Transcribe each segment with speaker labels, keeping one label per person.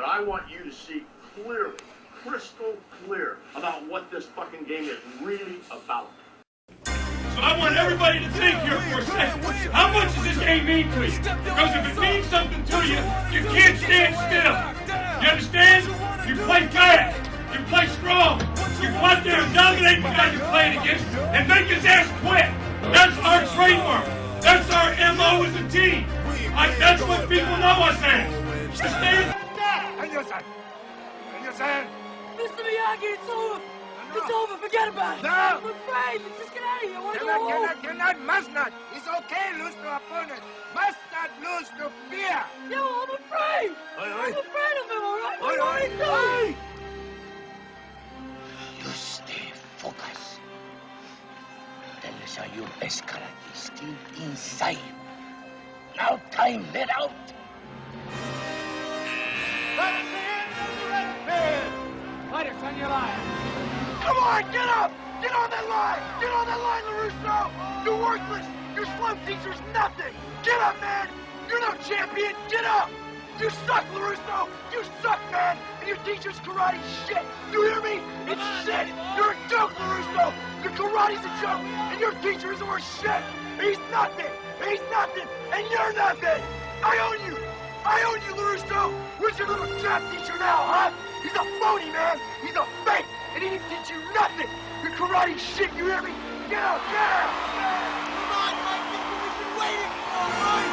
Speaker 1: But I want you to see clearly, crystal clear, about what this fucking game is really about.
Speaker 2: So I want everybody to think here for a second. How much does this game mean to you? Because if it means something to you, you can't stand still. You understand? You play fast. You play strong. You go out there and dominate the guy you're playing against and make his ass quit. That's our trademark. That's our MO as a team. That's what people know us as. Understand?
Speaker 3: Mr. Miyagi, it's over. It's over. Forget about it.
Speaker 4: No.
Speaker 3: I'm afraid. Let's just get out of here. I want to go home.
Speaker 4: Cannot, must not. It's okay, lose to opponent. Must not lose to fear.
Speaker 3: No, I'm afraid. I'm afraid of him, all right?
Speaker 4: Oi, oi, oi.
Speaker 5: You stay focused. Tell us how your best karate is still inside. Now time, let out.
Speaker 4: That's the end of the red pin. Fighters on your line. Come on, get up! Get on that line! Get on that line, LaRusso! You're worthless! Your slum teacher's nothing! Get up, man! You're no champion! Get up! You suck, LaRusso! You suck, man! And your teacher's karate shit! You hear me? It's shit! You're a joke, LaRusso! Your karate's a joke, and your teacher isn't worth shit! He's nothing! He's nothing! And you're nothing! I own you! I own you, LaRusso! Where's your little job teacher now, huh? He's a phony, man! He's a fake! And he didn't teach you nothing! Your karate shit, you hear me? Get out! Get out! Come on, Mike! This is what we've been waiting for, right?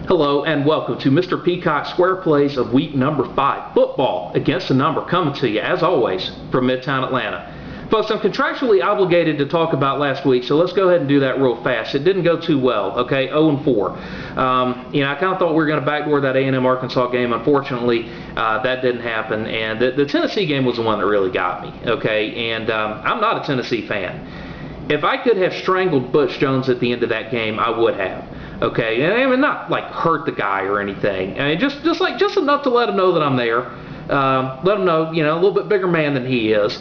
Speaker 6: Hello and welcome to Mr. Peacock's Square Plays of week number 5. Football against the number coming to you, as always, from Midtown Atlanta. Folks, I'm contractually obligated to talk about last week, so let's go ahead and do that real fast. It didn't go too well, okay? 0-4. I kind of thought we were going to backdoor that A&M Arkansas game. Unfortunately, that didn't happen, and the Tennessee game was the one that really got me, okay? And I'm not a Tennessee fan. If I could have strangled Butch Jones at the end of that game, I would have. Okay, and I mean, not like hurt the guy or anything. I mean, just enough to let him know that I'm there. Let him know, a little bit bigger man than he is.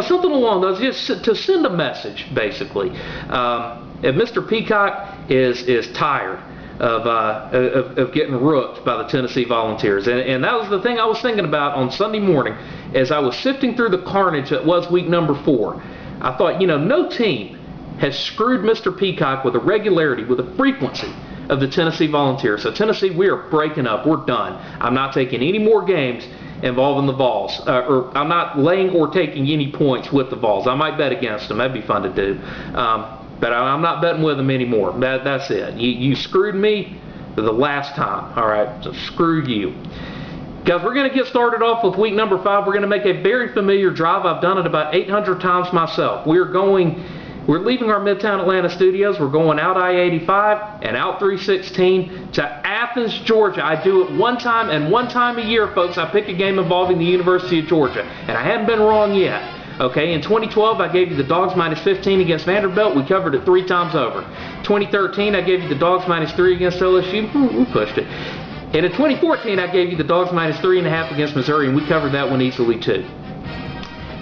Speaker 6: Something along those, just to send a message, basically. If Mr. Peacock is tired of getting rooked by the Tennessee Volunteers, and that was the thing I was thinking about on Sunday morning as I was sifting through the carnage that was week number 4. I thought, no team has screwed Mr. Peacock with the regularity, with the frequency of the Tennessee Volunteers. So Tennessee, we are breaking up. We're done. I'm not taking any more games involving the Vols, or I'm not laying or taking any points with the Vols. I might bet against them. That'd be fun to do. But I'm not betting with them anymore. That's it. You screwed me the last time. All right, so screw you. Guys, we're going to get started off with week number 5. We're going to make a very familiar drive. I've done it about 800 times myself. We're leaving our Midtown Atlanta studios. We're going out I-85 and out 316 to Athens, Georgia. I do it one time and one time a year, folks. I pick a game involving the University of Georgia, and I haven't been wrong yet. Okay, in 2012, I gave you the Dogs -15 against Vanderbilt. We covered it 3 times over. 2013, I gave you the Dogs -3 against LSU. We pushed it. And in 2014, I gave you the Dogs -3.5 against Missouri, and we covered that one easily too.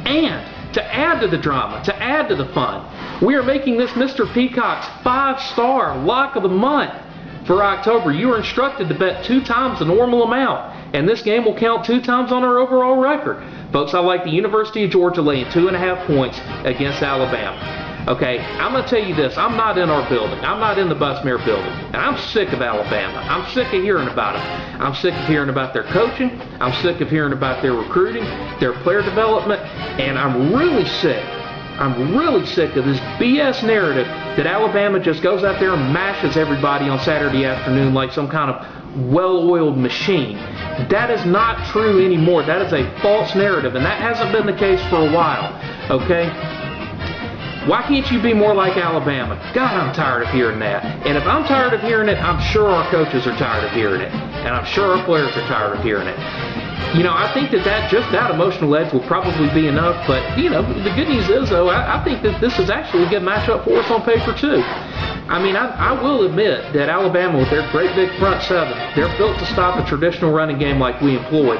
Speaker 6: And to add to the drama, to add to the fun, we are making this Mr. Peacock's 5-star lock of the month for October. You are instructed to bet 2 times the normal amount, and this game will count 2 times on our overall record. Folks, I like the University of Georgia laying 2.5 points against Alabama. Okay, I'm going to tell you this. I'm not in our building. I'm not in the Busmere building. And I'm sick of Alabama. I'm sick of hearing about it. I'm sick of hearing about their coaching. I'm sick of hearing about their recruiting, their player development. And I'm really sick of this BS narrative that Alabama just goes out there and mashes everybody on Saturday afternoon like some kind of well-oiled machine. That is not true anymore. That is a false narrative, and that hasn't been the case for a while. Okay? Why can't you be more like Alabama? God, I'm tired of hearing that. And if I'm tired of hearing it, I'm sure our coaches are tired of hearing it. And I'm sure our players are tired of hearing it. I think that emotional edge will probably be enough. But, the good news is, though, I think that this is actually a good matchup for us on paper, too. I mean, I will admit that Alabama, with their great big front 7, they're built to stop a traditional running game like we employ.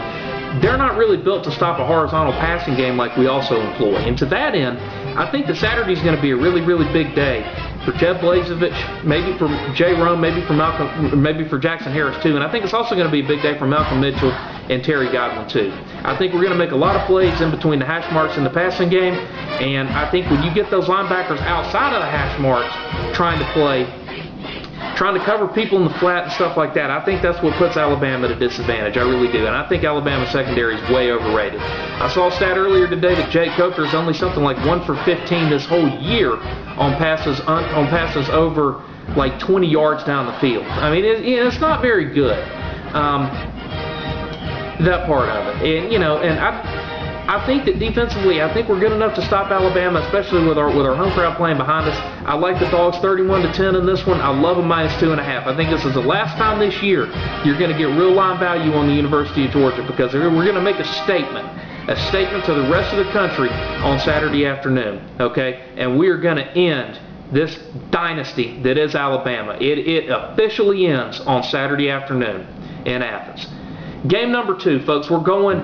Speaker 6: They're not really built to stop a horizontal passing game like we also employ. And to that end, I think that Saturday's going to be a really, really big day. for Jeb Blazevich, maybe for Jay Rome, maybe for Malcolm, maybe for Jackson Harris too. And I think it's also going to be a big day for Malcolm Mitchell and Terry Godwin too. I think we're going to make a lot of plays in between the hash marks in the passing game, and I think when you get those linebackers outside of the hash marks trying to cover people in the flat and stuff like that, I think that's what puts Alabama at a disadvantage. I really do. And I think Alabama's secondary is way overrated. I saw a stat earlier today that Jake Coker is only something like 1 for 15 this whole year on passes over like 20 yards down the field. I mean, it's not very good. That part of it. And I think that defensively, I think we're good enough to stop Alabama, especially with our home crowd playing behind us. I like the Dogs 31-10 in this one. I love them -2.5. I think this is the last time this year you're going to get real line value on the University of Georgia, because we're going to make a statement to the rest of the country on Saturday afternoon, okay? And we are going to end this dynasty that is Alabama. It officially ends on Saturday afternoon in Athens. Game number 2, folks, we're going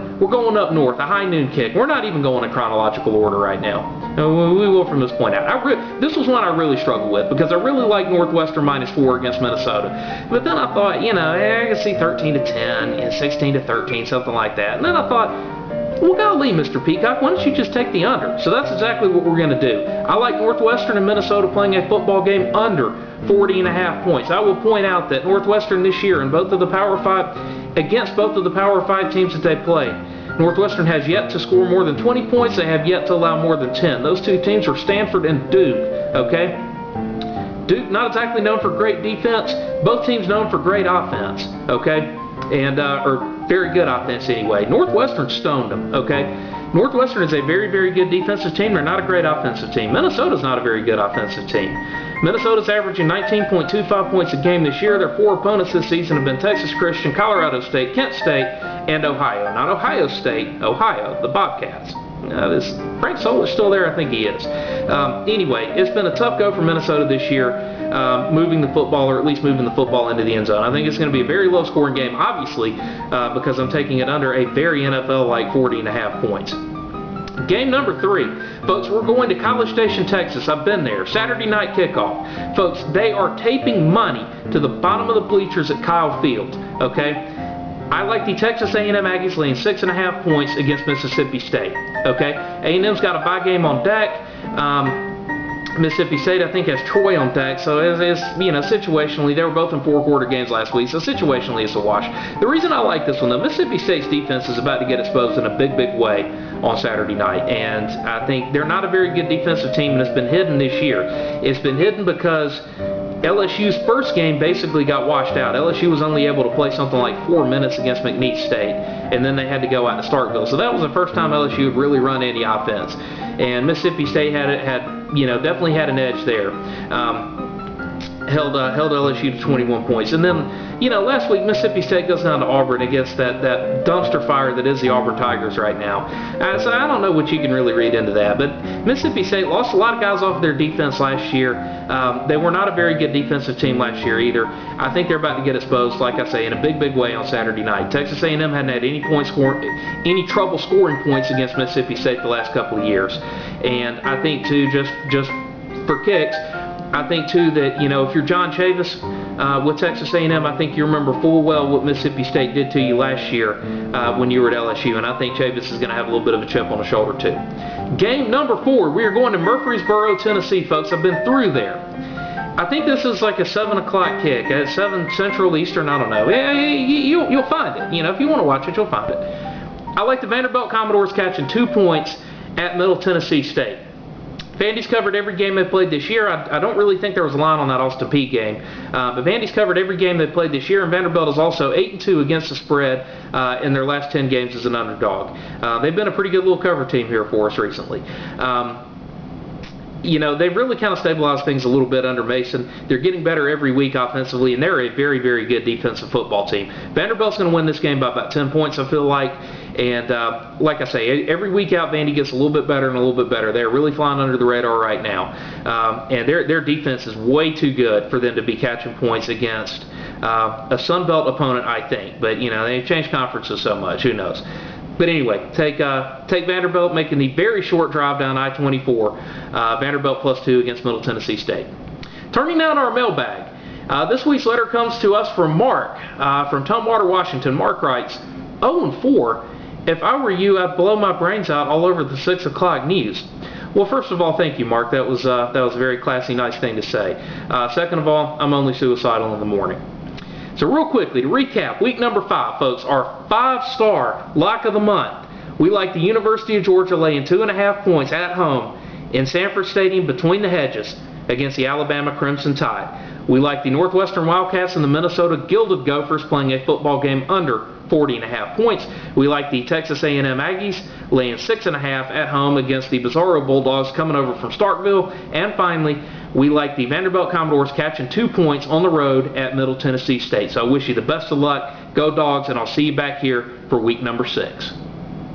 Speaker 6: up north, a high noon kick. We're not even going in chronological order right now. We will from this point out. This was one I really struggled with, because I really like Northwestern -4 against Minnesota. But then I thought, I can see 13-10, 16-13, something like that. And then I thought, well, golly, Mr. Peacock, why don't you just take the under? So that's exactly what we're going to do. I like Northwestern and Minnesota playing a football game under 40.5 points. I will point out that Northwestern this year, against both of the Power 5 teams that they play, Northwestern has yet to score more than 20 points. They have yet to allow more than 10. Those two teams are Stanford and Duke, okay? Duke not exactly known for great defense. Both teams known for great offense, okay? Or very good offense anyway. Northwestern stoned them, okay? Northwestern is a very, very good defensive team. They're not a great offensive team. Minnesota's not a very good offensive team. Minnesota's averaging 19.25 points a game this year. Their 4 opponents this season have been Texas Christian, Colorado State, Kent State, and Ohio. Not Ohio State, Ohio, the Bobcats. This Frank Soler's still there, I think he is. Anyway, it's been a tough go for Minnesota this year, moving the football, or at least moving the football into the end zone. I think it's going to be a very low-scoring game, obviously, because I'm taking it under a very NFL-like 40.5 points. Game number 3, folks, we're going to College Station, Texas. I've been there. Saturday night kickoff. Folks, they are taping money to the bottom of the bleachers at Kyle Field, okay? I like the Texas A&M Aggies laying 6.5 points against Mississippi State, okay? A&M's got a bye game on deck. Mississippi State, I think, has Troy on deck, so it's situationally, they were both in 4-quarter games last week, so situationally it's a wash. The reason I like this one, though, Mississippi State's defense is about to get exposed in a big, big way on Saturday night, and I think they're not a very good defensive team, and it's been hidden this year. It's been hidden because LSU's first game basically got washed out. LSU was only able to play something like 4 minutes against McNeese State, and then they had to go out to Starkville. So that was the first time LSU had really run any offense. And Mississippi State definitely had an edge there. Held LSU to 21 points. And then, last week Mississippi State goes down to Auburn against that dumpster fire that is the Auburn Tigers right now. So I don't know what you can really read into that. But Mississippi State lost a lot of guys off their defense last year. They were not a very good defensive team last year either. I think they're about to get exposed, like I say, in a big, big way on Saturday night. Texas A&M hadn't had any trouble scoring points against Mississippi State the last couple of years. And I think, too, just for kicks, I think, too, that, if you're John Chavis with Texas A&M, I think you remember full well what Mississippi State did to you last year when you were at LSU, and I think Chavis is going to have a little bit of a chip on the shoulder, too. Game number 4, we are going to Murfreesboro, Tennessee, folks. I've been through there. I think this is like a 7 o'clock kick, at 7 Central Eastern, I don't know. You'll find it. If you want to watch it, you'll find it. I like the Vanderbilt Commodores catching 2 points at Middle Tennessee State. Vandy's covered every game they played this year. I don't really think there was a line on that Austin Peay game. But Vandy's covered every game they played this year, and Vanderbilt is also 8-2 against the spread in their last 10 games as an underdog. They've been a pretty good little cover team here for us recently. They've really kind of stabilized things a little bit under Mason. They're getting better every week offensively, and they're a very, very good defensive football team. Vanderbilt's going to win this game by about 10 points, I feel like. And like I say, every week out, Vandy gets a little bit better and a little bit better. They're really flying under the radar right now. And their defense is way too good for them to be catching points against a Sun Belt opponent, I think. But, they've changed conferences so much. Who knows? But anyway, take Vanderbilt, making the very short drive down I-24. Vanderbilt +2 against Middle Tennessee State. Turning now to our mailbag. This week's letter comes to us from Mark from Tumwater, Washington. Mark writes, 0-4. If I were you, I'd blow my brains out all over the 6 o'clock news. Well, first of all, thank you, Mark. That was a very classy, nice thing to say. Second of all, I'm only suicidal in the morning. So real quickly, to recap, week number 5, folks, our 5-star lock of the month. We like the University of Georgia laying 2.5 points at home in Sanford Stadium between the hedges against the Alabama Crimson Tide. We like the Northwestern Wildcats and the Minnesota Gilded Gophers playing a football game under 40.5 points. We like the Texas A&M Aggies laying 6.5 at home against the Bizarro Bulldogs coming over from Starkville. And finally, we like the Vanderbilt Commodores catching 2 points on the road at Middle Tennessee State. So I wish you the best of luck. Go Dogs, and I'll see you back here for week number 6.